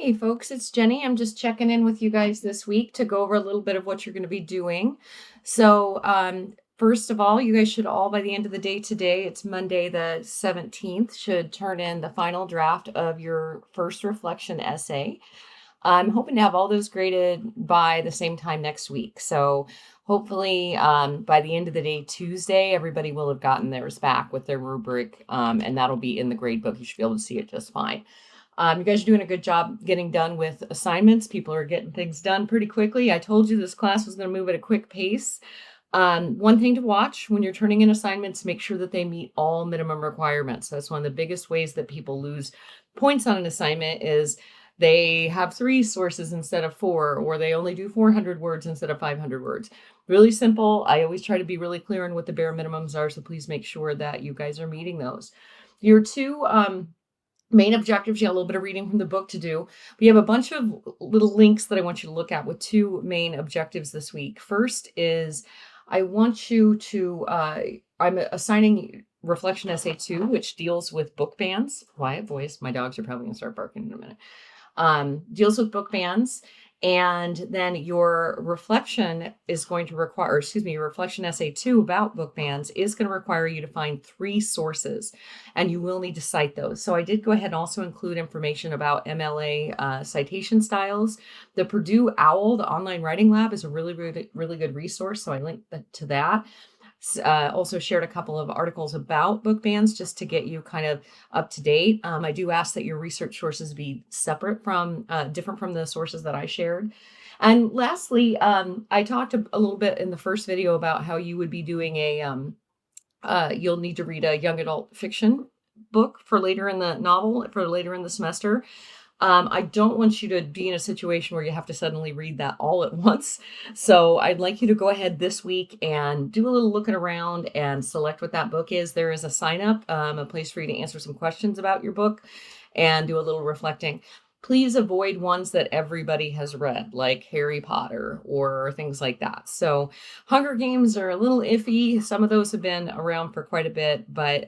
Hey folks, it's Jenny. I'm just checking in with you guys this week to go over a little bit of what you're going to be doing. First of all, you guys should all, by the end of the day today, it's Monday the 17th, should turn in the final draft of your first reflection essay. I'm hoping to have all those graded by the same time next week. So hopefully by the end of the day Tuesday, everybody will have gotten theirs back with their rubric, and that'll be in the grade book. You should be able to see it just fine. You guys are doing a good job getting done with assignments. People are getting things done pretty quickly. I told you this class was going to move at a quick pace. One thing to watch when you're turning in assignments, make sure that they meet all minimum requirements. That's one of the biggest ways that people lose points on an assignment is they have 3 sources instead of 4, or they only do 400 words instead of 500 words. Really simple. I always try to be really clear on what the bare minimums are, so please make sure that you guys are meeting those. Your 2 main objectives, you have a little bit of reading from the book to do. We have a bunch of little links that I want you to look at with 2 main objectives this week. First is I want you to, I'm assigning Reflection Essay 2, which deals with book bans. Quiet voice. My dogs are probably going to start barking in a minute. Deals with book bans. And then your reflection is going to require, your reflection essay 2 about book bans is going to require you to find 3 sources, and you will need to cite those. So I did go ahead and also include information about MLA citation styles. The Purdue OWL, the online writing lab, is a really good resource. So I linked to that. Also shared a couple of articles about book bans just to get you kind of up to date. I do ask that your research sources be separate from, different from the sources that I shared. And lastly, I talked a little bit in the first video about how you would be doing you'll need to read a young adult fiction book for later in the semester. I don't want you to be in a situation where you have to suddenly read that all at once. So I'd like you to go ahead this week and do a little looking around and select what that book is. There is a sign up, a place for you to answer some questions about your book and do a little reflecting. Please avoid ones that everybody has read, like Harry Potter or things like that. So Hunger Games are a little iffy. Some of those have been around for quite a bit, but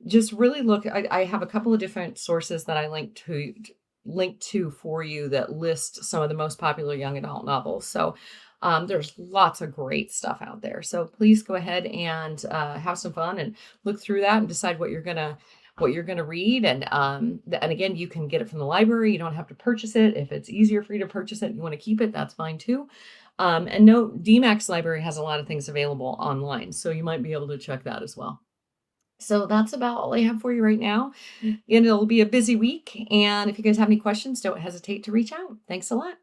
just really look. I have a couple of different sources that I link to for you that list some of the most popular young adult novels. So there's lots of great stuff out there. So please go ahead and have some fun and look through that and decide what you're gonna read. And again, you can get it from the library. You don't have to purchase it. If it's easier for you to purchase it and you want to keep it, that's fine too. And note, DMAC's library has a lot of things available online, so you might be able to check that as well. So that's about all I have for you right now. And it'll be a busy week. And if you guys have any questions, don't hesitate to reach out. Thanks a lot.